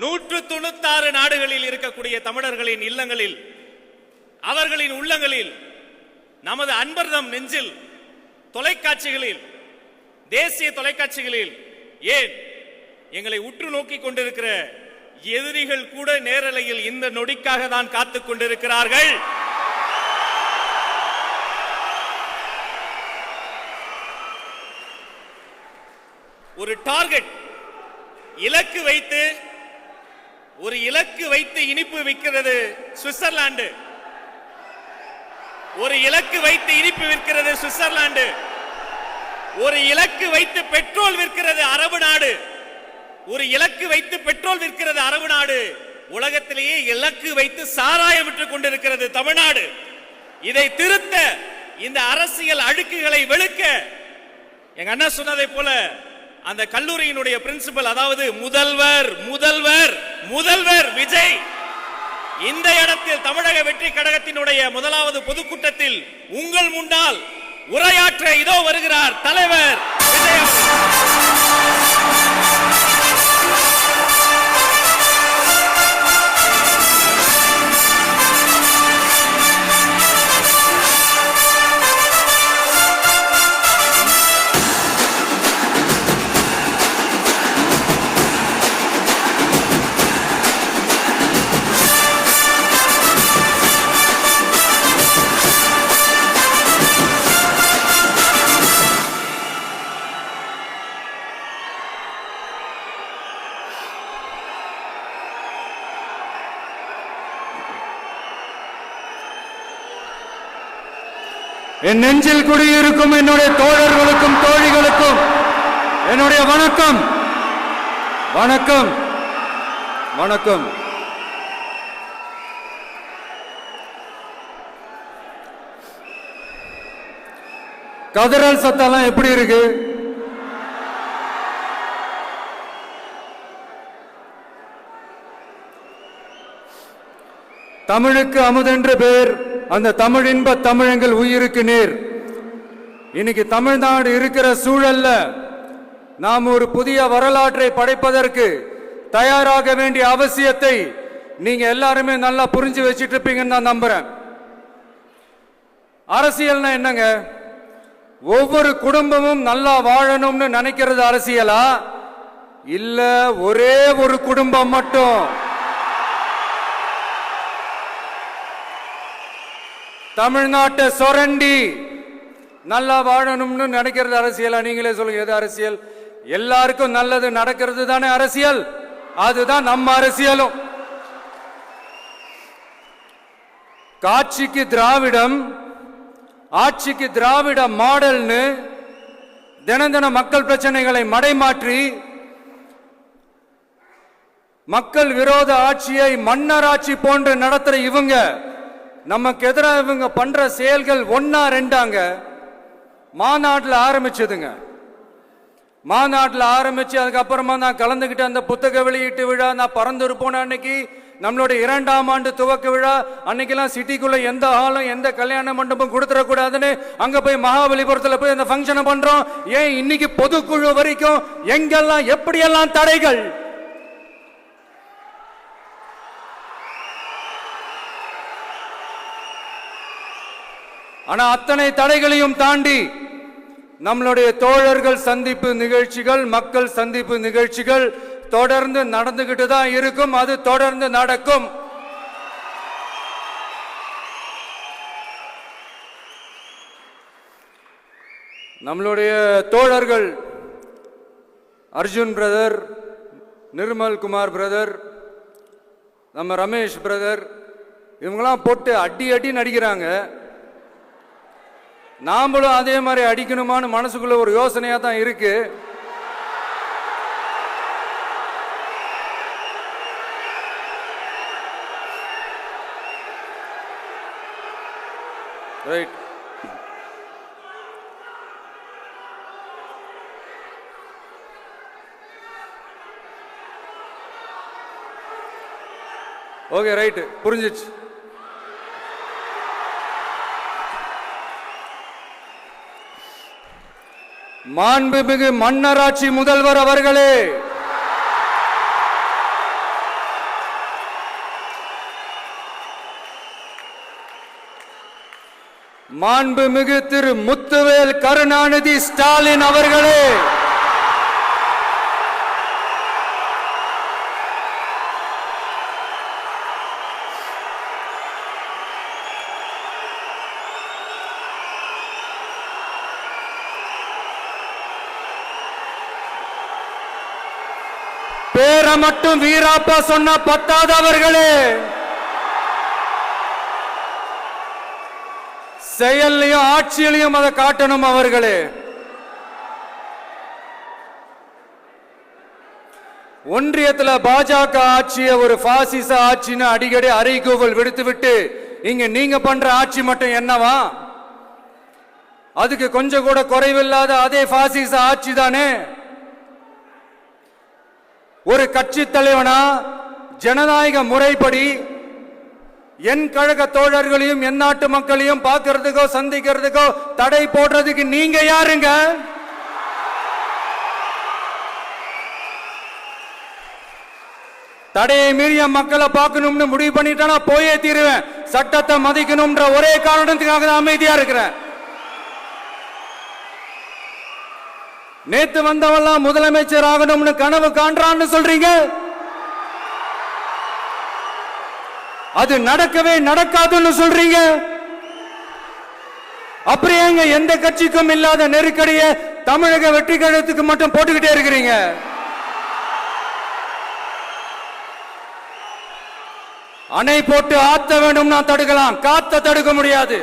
196 நாடுகளில் இருக்கக்கூடிய தமிழர்களின் இல்லங்களில், அவர்களின் உள்ளங்களில், நமது அன்பர்தம் நெஞ்சில், தொலைக்காட்சிகளில், தேசிய தொலைக்காட்சிகளில், ஏன் எங்களை உற்று நோக்கி கொண்டிருக்கிற எதிரிகள் கூட நேரலையில் இந்த நொடிக்காக தான் காத்துக் கொண்டிருக்கிறார்கள். ஒரு டார்கெட் இலக்கு வைத்து இனிப்பு விற்கிறது சுவிட்சர்லாந்து. ஒரு இலக்கு வைத்து இனிப்பு விற்கிறது சுவிட்சர்லாந்து. ஒரு இலக்கு வைத்து பெட்ரோல் விற்கிறது அரபு நாடு. ஒரு இலக்கு வைத்து பெட்ரோல் விற்கிறது அரபு நாடு. உலகத்திலேயே இலக்கு வைத்து சாராயம் விற்றுக் கொண்டிருக்கிறது தமிழ்நாடு. இதை திருத்த, இந்த அரசியல் அழுக்குகளை வெளுக்க, எங்க அண்ணா சொன்னதை போல அந்த கல்லூரியினுடைய பிரின்சிபல், அதாவது முதல்வர் விஜய் இந்த இடத்தில் தமிழக வெற்றி கழகத்தினுடைய முதலாவது பொதுக்கூட்டத்தில் உங்கள் முன்னால் உரையாற்ற இதோ வருகிறார் தலைவர் விஜய். என் நெஞ்சில் குடியிருக்கும் என்னுடைய தோழர்களுக்கும் தோழிகளுக்கும் என்னுடைய வணக்கம். வணக்கம் வணக்கம். கதறல் சத்தம்லாம் எப்படி இருக்கு? தமிழுக்கு அமுதென்று பேர், அந்த தமிழ் இன்ப தமிழங்கள் உயிருக்கு நேர். இன்னைக்கு தமிழ்நாடு இருக்கிற சூழல்ல நாம் ஒரு புதிய வரலாற்றை படைப்பதற்கு தயாராக வேண்டிய அவசியத்தை நீங்க எல்லாருமே நல்லா புரிஞ்சு வச்சிட்டு இருப்பீங்கன்னு நான் நம்புறேன். அரசியல்னா என்னங்க? ஒவ்வொரு குடும்பமும் நல்லா வாழணும்னு நினைக்கிறது அரசியலா? இல்ல ஒரே ஒரு குடும்பம் மட்டும் தமிழ்நாட்டை சொரண்டி நல்லா வாழணும்னு நினைக்கிறது அரசியலா? நீங்களே சொல்லுங்க, எது அரசியல்? எல்லாருக்கும் நல்லது நடக்கிறது தானே அரசியல். அதுதான் நம்ம அரசியலும். காட்சிக்கு திராவிடம், ஆட்சிக்கு திராவிட மாடல்னு தினம் தினம் மக்கள் பிரச்சனைகளை மடைமாற்றி மக்கள் விரோத ஆட்சியை மன்னராட்சி போன்று நடத்துற இவங்க, நமக்கு எதிராக இவங்க பண்ற செயல்கள் ஒன்னா ரெண்டாங்க. மாநாட்டில் ஆரம்பிச்சதுங்க. மாநாட்டில் ஆரம்பிச்சு அதுக்கப்புறமா நான் கலந்துகிட்ட அந்த புத்தக வெளியீட்டு விழா, நான் பறந்துரு போன அன்னைக்கு நம்மளுடைய 2ஆம் ஆண்டு துவக்க விழா அன்னைக்கெல்லாம் சிட்டிக்குள்ள எந்த ஹாலும் எந்த கல்யாண மண்டபம் கொடுத்துடக்கூடாதுன்னு அங்க போய் மகாபலிபுரத்தில் போய் அந்த ஃபங்க்ஷனை பண்றோம். ஏன் இன்னைக்கு பொதுக்குழு வரைக்கும் எங்கெல்லாம் எப்படியெல்லாம் தடைகள்? ஆனா அத்தனை தடைகளையும் தாண்டி நம்மளுடைய தோழர்கள் சந்திப்பு நிகழ்ச்சிகள், மக்கள் சந்திப்பு நிகழ்ச்சிகள் தொடர்ந்து நடந்துகிட்டு தான் இருக்கும். அது தொடர்ந்து நடக்கும். நம்மளுடைய தோழர்கள் அர்ஜுன் பிரதர், நிர்மல் குமார் பிரதர், நம்ம ரமேஷ் பிரதர், இவங்கெல்லாம் போட்டு அடி அடி நடிக்கிறாங்க. நாமளும் அதே மாதிரி அடிக்கணுமான்னு மனசுக்குள்ள ஒரு யோசனையா தான் இருக்கு. ரைட். ஓகே, ரைட்டு, புரிஞ்சிச்சு. மாண்புமிகு மன்னராட்சி முதல்வர் அவர்களே, மாண்புமிகு திரு முத்துவேல் கருணாநிதி ஸ்டாலின் அவர்களே, பேரை மட்டும் வீராப்பா சொன்ன பத்தாதவர்களே, செயல்லையும் ஆட்சியிலையும் அதை காட்டணும் அவர்களே. ஒன்றியத்தில் பாஜக ஆட்சியை ஒரு பாசிச ஆட்சின்னு அடிக்கடி அறைகூவல் விடுத்துவிட்டு இங்க நீங்க பண்ற ஆட்சி மட்டும் என்னவா? அதுக்கு கொஞ்சம் கூட குறைவில்லாத அதே பாசிச ஆட்சி தானே. ஒரு கட்சி தலைவனா ஜனநாயக முறைப்படி என் கழக தோழர்களையும் என் நாட்டு மக்களையும் பார்க்கிறதுக்கோ சந்திக்கிறதுக்கோ தடை போடுறதுக்கு நீங்க யாருங்க? தடையை மீறிய மக்களை பார்க்கணும்னு முடிவு பண்ணிட்டா போயே தீருவேன். சட்டத்தை மதிக்கணும்ன்ற ஒரே காரணத்துக்காக தான் அமைதியா இருக்கிறேன். நேத்து வந்தவெல்லாம் முதலமைச்சர் ஆகணும்னு கனவு காண்றான்னு சொல்றீங்க. அது நடக்கவே நடக்காதுன்னு சொல்றீங்க. அப்படியேங்க எந்த கட்சிக்கும் இல்லாத நெருக்கடியை தமிழக வெற்றி கழகத்துக்கு மட்டும் போட்டுக்கிட்டே இருக்கிறீங்க. அணை போட்டு ஆத்த வேண்டும்னா தடுக்கலாம், காத்த தடுக்க முடியாது.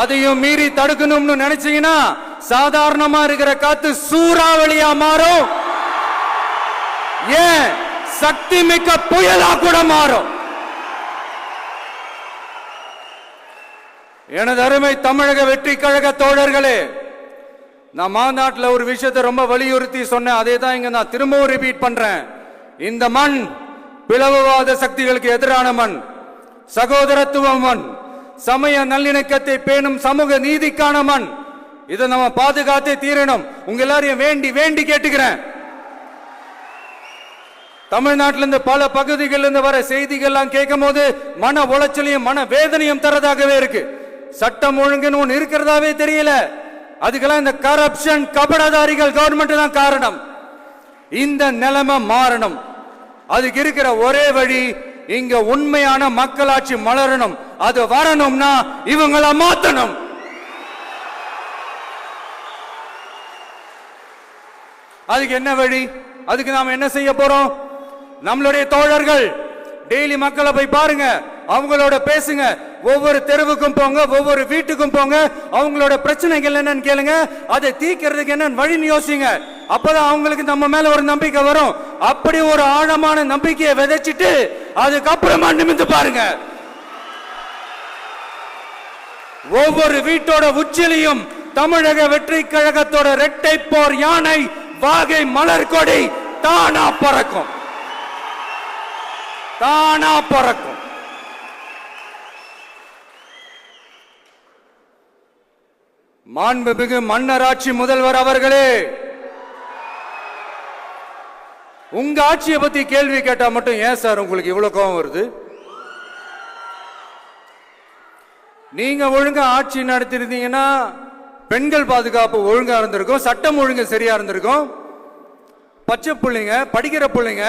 அதையும் மீறி தடுக்கணும்னு நினைச்சீங்கன்னா சாதாரணமா இருக்கிற காத்து சூறாவளியா மாறும். ஏன் சக்தி மிக்க புயலா கூட மாறும். எனது அருமை தமிழக வெற்றி கழக தோழர்களே, நான் மாநாட்டில் ஒரு விஷயத்தை ரொம்ப வலியுறுத்தி சொன்னேன். அதே தான் இங்க நான் திரும்பவும் ரிப்பீட் பண்றேன். இந்த மண் பிளவுவாத சக்திகளுக்கு எதிரான மண், சகோதரத்துவ மண், சமய நல்லிணக்கத்தை பேணும் சமூக நீதிக்கான மண். இதை நம்ம பாதுகாத்தே தீரணும். உங்க எல்லாரையும் வேண்டி வேண்டி கேட்டுக்கிறேன். தமிழ்நாட்டிலிருந்து பல பகுதிகளிலிருந்து வர செய்திகள்லாம் கேட்கும் போது மன உளைச்சலையும் மன வேதனையும் தரதாகவே இருக்கு. சட்டம் ஒழுங்குன்னு ஒன்று இருக்கிறதாவே தெரியல. அதுக்கெல்லாம் இந்த கரப்ஷன் கபடதாரிகள் கவர்மெண்ட் தான் காரணம். இந்த நிலைமை மாறணும். அதுக்கு இருக்கிற ஒரே வழி, இங்க உண்மையான மக்களாட்சி மலரணும். அது வரணும்னா இவங்களை மாத்தணும். அதுக்கு என்ன வழி? அதுக்கு நாம என்ன செய்ய போறோம்? நம்மளுடைய தோழர்கள் டெய்லி மக்களை போய் பாருங்க, அவங்களோட பேசுங்க, ஒவ்வொரு தெருவுக்கும் போங்க, ஒவ்வொரு வீட்டுக்கும் போங்க, அவங்களோட பிரச்சனைகள் என்னன்னு கேளுங்க, அதை தீர்க்கிறதுக்கு என்ன வழின்னு யோசிங்க. அப்பதான் அவங்களுக்கு நம்ம மேல ஒரு நம்பிக்கை வரும். அப்படி ஒரு ஆழமான நம்பிக்கையை விதைச்சிட்டு அதுக்கப்புறமா நிமிந்து பாருங்க. ஒவ்வொரு வீட்டோட உச்சிலையும் தமிழக வெற்றி கழகத்தோட இரட்டை போர் யானை வாகை மலர் கொடி தானா பறக்கும், தானா பறக்கும். மாண்புமிகு மன்னராட்சி முதல்வர் அவர்களே, உங்க ஆட்சியை பத்தி கேள்வி கேட்டா மட்டும் ஏன் சார் உங்களுக்கு இவ்வளவு கோபம் வருது? நீங்க ஒழுங்கா ஆட்சி நடத்திருந்தீங்கன்னா பெண்கள் பாதுகாப்பு ஒழுங்கா இருந்திருக்கும், சட்டம் ஒழுங்கு சரியா இருந்திருக்கும். பச்சை பிள்ளைங்க, படிக்கிற பிள்ளைங்க,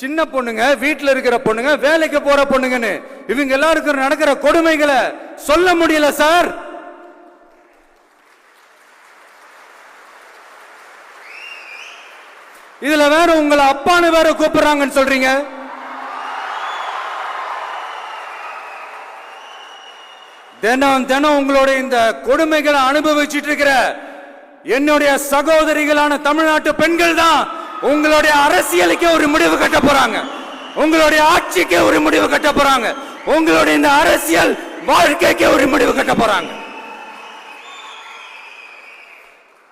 சின்ன பொண்ணுங்க, வீட்டுல இருக்கிற பொண்ணுங்க, வேலைக்கு போற பொண்ணுங்கன்னு இவங்க எல்லாருக்கும் நடக்கிற கொடுமைகளை சொல்ல முடியல சார். இதுல வேற உங்களை அப்பான்னு வேற கூப்பிடுறாங்கன்னு சொல்றீங்க. தினம் தினம் உங்களுடைய இந்த கொடுமைகளை அனுபவிச்சுட்டு இருக்கிற என்னுடைய சகோதரிகளான தமிழ்நாட்டு பெண்கள் தான் உங்களுடைய அரசியலுக்கு ஒரு முடிவு கட்ட போறாங்க, உங்களுடைய ஆட்சிக்கு ஒரு முடிவு கட்ட போறாங்க, உங்களுடைய இந்த அரசியல் வாழ்க்கைக்கு ஒரு முடிவு கட்ட போறாங்க.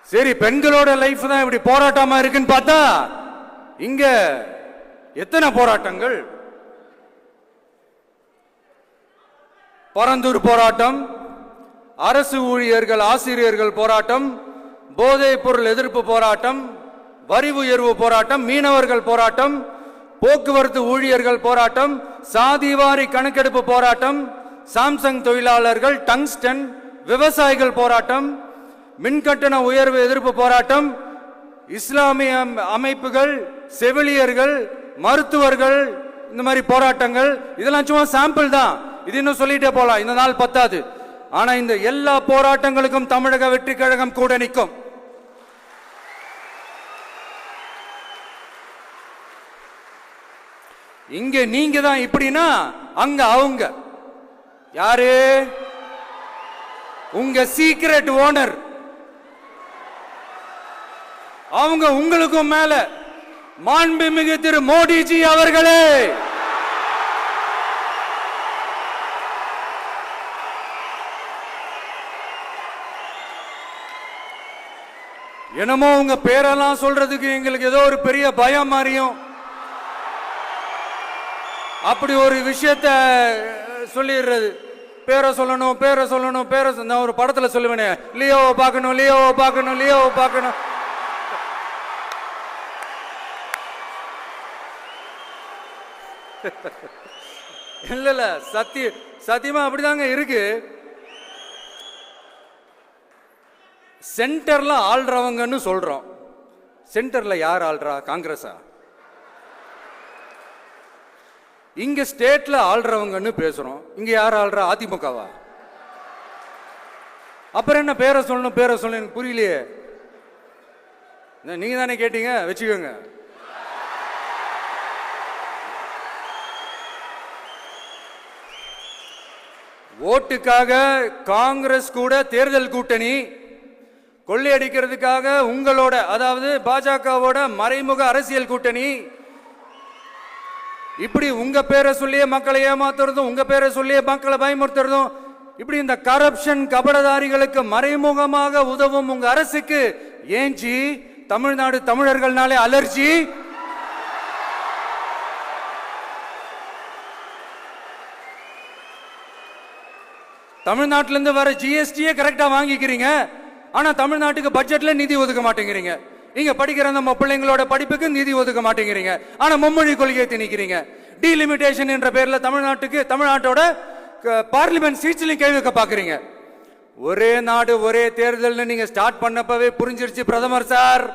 சரி, பெண்களோட லைஃப் தான் இப்படி போராட்டமா இருக்குன்னு பார்த்தா இங்க எத்தனை போராட்டங்கள்? பரந்தூர் போராட்டம், அரசு ஊழியர்கள் ஆசிரியர்கள் போராட்டம், போதைப் பொருள் எதிர்ப்பு போராட்டம், வரி உயர்வு போராட்டம், மீனவர்கள் போராட்டம், போக்குவரத்து ஊழியர்கள் போராட்டம், சாதிவாரி கணக்கெடுப்பு போராட்டம், சாம்சங் தொழிலாளர்கள், டங்ஸ்டன், விவசாயிகள் போராட்டம், மின்கட்டண உயர்வு எதிர்ப்பு போராட்டம், இஸ்லாமிய அமைப்புகள், செவிலியர்கள், மருத்துவர்கள், இந்த மாதிரி போராட்டங்கள். இதெல்லாம் சும்மா சாம்பிள் தான். இது இன்னும் சொல்லிட்டே போலாம், இந்த நாள் பத்தாது. ஆனா இந்த எல்லா போராட்டங்களுக்கும் தமிழக வெற்றி கழகம் கூட நிற்கும். இங்க நீங்க தான் இப்படின்னா அங்க அவங்க யாரு? உங்க சீக்ரெட் ஓனர். அவங்க உங்களுக்கும் மேல. மாண்புமிகு திரு மோடிஜி அவர்களே, என்னமோ உங்க பேரெல்லாம் சொல்றதுக்கு எங்களுக்கு ஏதோ ஒரு பெரிய பயம் மாதிரியும் அப்படி ஒரு விஷயத்த சொல்லிடுறது. பேரை சொல்லணும், பேரை சொல்லணும், பேரை நான் ஒரு படத்துல சொல்லுவேனே, லியோவை பார்க்கணும், லியோவை பார்க்கணும், லியோவை பார்க்கணும். இல்ல இல்ல, சத்தியமா அப்படிதாங்க இருக்கு. சென்டர்ல ஆள்றவங்கன்னு சொல்றோம். சென்டர்ல யார் ஆள்றா? காங்கிரஸா? இங்க ஸ்டேட்ல ஆள்றவங்கன்னு பேசுறோம். இங்க யார் ஆள்றா? அதிமுகவா? அப்புறம் என்ன பேரை சொல்லணும், பேரை சொல்லணும்? எனக்கு புரியலையே. நீங்க தானே கேட்டீங்க, வச்சுக்கோங்க. ஓட்டுக்காக காங்கிரஸ் கூட தேர்தல் கூட்டணி, கொள்ளையடிக்கிறதுக்காக உங்களோட, அதாவது பாஜகவோட மறைமுக அரசியல் கூட்டணி, இப்படி உங்க பேரை சொல்லியே மக்களை ஏமாத்துறதும், உங்க பேரை சொல்லியே மக்களை பயமுறுத்துறதும், இப்படி இந்த கரப்ஷன் கபடதாரிகளுக்கு மறைமுகமாக உதவும் உங்க அரசுக்கு ஏஞ்சி தமிழ்நாடு தமிழர்கள்னாலே அலர்ஜி. தமிழ்நாட்டிலிருந்து வர ஜிஎஸ்டியே கரெக்டா வாங்கிக்கிறீங்க. ஆனா தமிழ்நாட்டுக்கு பட்ஜெட்ல நிதி ஒதுக்க மாட்டேங்கிறீங்க. இங்க படிக்கிற நம்ம பிள்ளைங்களோட படிப்புக்கு நிதி ஒதுக்க மாட்டேங்கிறீங்க. ஆனா மும்மொழி கொள்கையை திணிக்கிறீங்க. டீலிமிட்டேஷன் என்ற பேர்ல தமிழ்நாட்டோட பார்லிமெண்ட் சீட்ஸ்லயும் கை வைக்க பாக்குறீங்க. ஒரே நாடு ஒரே தேர்தல் நீங்க ஸ்டார்ட் பண்ணப்பவே புரிஞ்சிருச்சு பிரதமர் சார்,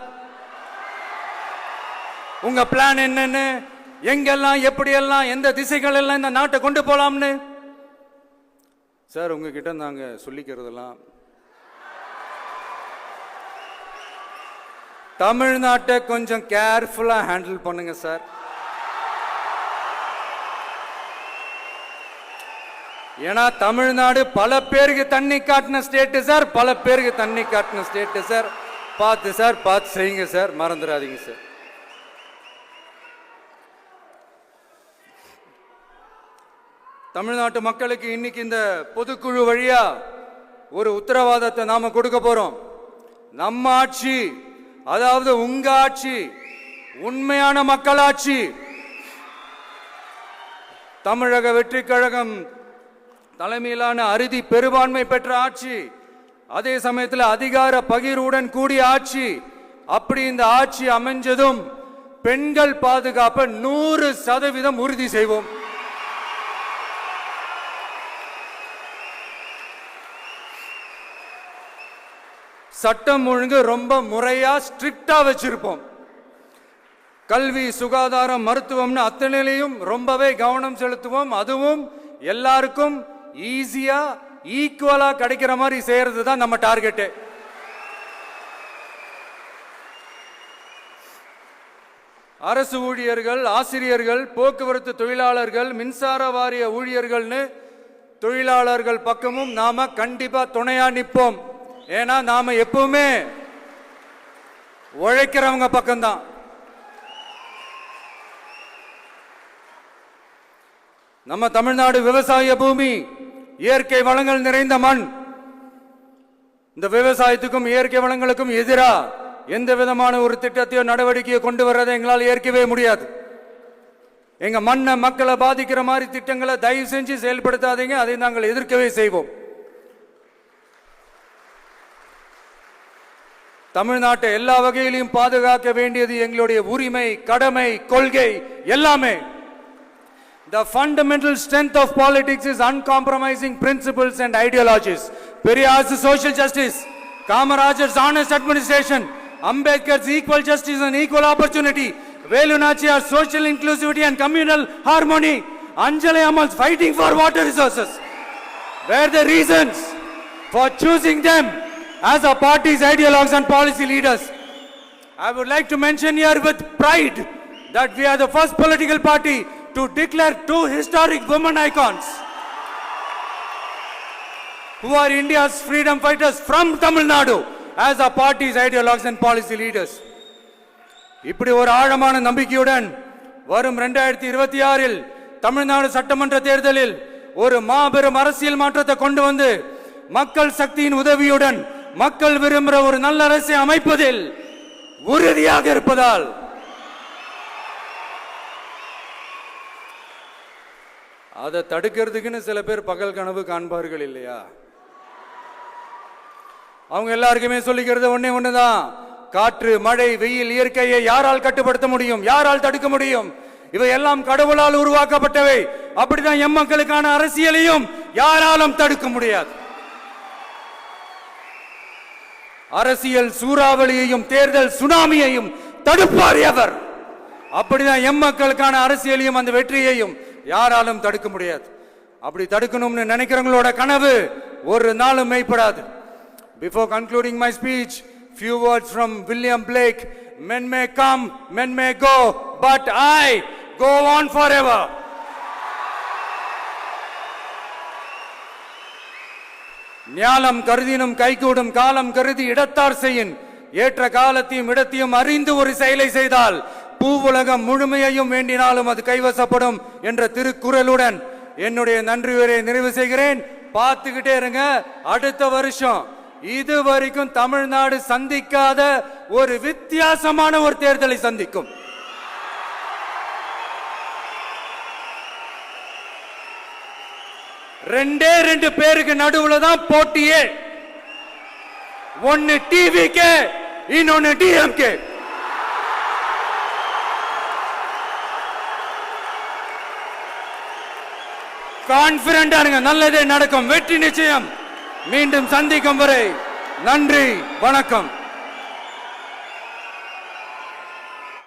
உங்க பிளான் என்னன்னு, எங்கெல்லாம் எப்படியெல்லாம் எந்த திசைகள் எல்லாம் இந்த நாட்டை கொண்டு போலாம்னு. சார் உங்ககிட்ட நாங்க சொல்லிக்கிறதெல்லாம், தமிழ்நாட்டை கொஞ்சம் கேர்ஃபுல்லா ஹேண்டில் பண்ணுங்க சார். ஏன்னா தமிழ்நாடு பல பேருக்கு தண்ணி காட்டின ஸ்டேட் சார், பல பேருக்கு தண்ணி காட்டின ஸ்டேட் சார். பார்த்து சார், பார்த்து செய்யுங்க சார், மறந்துடாதீங்க சார். தமிழ்நாட்டு மக்களுக்கு இன்னைக்கு இந்த பொதுக்குழு வழியா ஒரு உத்தரவாதத்தை நாம கொடுக்க போறோம். நம்ம ஆட்சி, அதாவது உங்க ஆட்சி, உண்மையான மக்களாட்சி, தமிழக வெற்றி கழகம் தலைமையிலான அறுதி பெரும்பான்மை பெற்ற ஆட்சி, அதே சமயத்தில் அதிகார பகிர்வுடன் கூடிய ஆட்சி. அப்படி இந்த ஆட்சி அமைஞ்சதும் பெண்கள் பாதுகாப்பை 100% உறுதி செய்வோம். சட்டம் ஒழுங்கு ரொம்ப முறையா ஸ்ட்ரிக்டா வச்சிருப்போம். கல்வி, சுகாதாரம், மருத்துவம்னு அத்தனையிலையும் ரொம்பவே கவனம் செலுத்துவோம். அதுவும் எல்லாருக்கும் ஈஸியா ஈக்குவலா கிடைக்கிற மாதிரி செய்யறது தான் நம்ம டார்கெட். அரசு ஊழியர்கள், ஆசிரியர்கள், போக்குவரத்து தொழிலாளர்கள், மின்சார வாரிய ஊழியர்கள்னு தொழிலாளர்கள் பக்கமும் நாம கண்டிப்பா துணையா நிற்போம். ஏன்னா நாம எப்பவுமே உழைக்கிறவங்க பக்கம்தான். நம்ம தமிழ்நாடு விவசாய பூமி, இயற்கை வளங்கள் நிறைந்த மண். இந்த விவசாயத்துக்கும் இயற்கை வளங்களுக்கும் எதிரா எந்த விதமான ஒரு திட்டத்தையோ நடவடிக்கையோ கொண்டு வர்றதை எங்களால் ஏற்கவே முடியாது. எங்க மண்ணை, மக்களை பாதிக்கிற மாதிரி திட்டங்களை தயவு செஞ்சு செயல்படுத்தாதீங்க. அதை நாங்கள் எதிர்க்கவே செய்வோம். தமிழ்நாட்டை எல்லா வகையிலும் பாதுகாக்க வேண்டியது எங்களுடைய உரிமை, கடமை, கொள்கை எல்லாமே. The fundamental strength of politics is uncompromising principles and ideologies. Periyar's social justice, Kamarajar's honest administration, Ambedkar's equal justice and equal opportunity, Velu Nachiyar's social inclusivity and communal harmony, Anjali Ammal's fighting for water resources were the reasons for choosing them as our party's ideologues and policy leaders. I would like to mention here with pride that we are the first political party to declare two historic women icons who are India's freedom fighters from Tamil Nadu as our party's ideologues and policy leaders. இப்படி ஒரு ஆழமான நம்பிக்கையுடன் வரும் 2026இல் தமிழ்நாடு சட்டமன்ற தேர்தலில் ஒரு மாபெரும் அரசியல் மாற்றத்தை கொண்டு வந்து மக்கள் சக்தியின் உதவியுடன் மக்கள் விரும்புகிற ஒரு நல்ல அரசை அமைப்பதில் உறுதியாக இருப்பதால் அதை தடுக்கிறதுக்குன்னு சில பேர் பகல் கனவு காண்பார்கள் இல்லையா? அவங்க எல்லாருக்குமே சொல்லிக்கிறது ஒண்ணுதான், காற்று மழை வெயில் இயற்கையை யாரால் கட்டுப்படுத்த முடியும், யாரால் தடுக்க முடியும்? இவை எல்லாம் கடவுளால் உருவாக்கப்பட்டவை. அப்படிதான் எம் மக்களுக்கான அரசியலையும் யாராலும் தடுக்க முடியாது. அரசியல் சூறாவளியையும் தேர்தல் சுனாமியையும் தடுப்பார் எவர். அப்படிதான் எம் மக்களுக்கான அரசியலையும் அந்த வெற்றியையும் யாராலும் தடுக்க முடியாது. அப்படி தடுக்கணும்னு நினைக்கிறவங்களோட கனவு ஒரு நாளும் மெய்ப்படாது. Before concluding my speech, few words from William Blake. Men may come, men may go, but I go on forever. ஞாலம் கருதினும் கைகூடும் காலம் கருதி இடத்தார் செய்யின் ஏற்ற காலத்தையும் இடத்தையும் அறிந்து ஒரு செயலை செய்தால் பூவுலகம் முழுமையையும் வேண்டினாலும் அது கைவசப்படும் என்ற திருக்குறளுடன் என்னுடைய நன்றி உரையை நிறைவு செய்கிறேன். பார்த்துக்கிட்டே இருங்க, அடுத்த வருஷம் இது வரைக்கும் தமிழ்நாடு சந்திக்காத ஒரு வித்தியாசமான ஒரு தேர்தலை சந்திக்கும். ரெண்டு பேருக்கு நடுவுல தான் போட்டியே. ஒன்னு டிவிகே, இன்னொன்னு டிஎம்கே. கான்பிடண்டா இருங்க, நல்லதே நடக்கும், வெற்றி நிச்சயம். மீண்டும் சந்திக்கும் வரை நன்றி, வணக்கம்.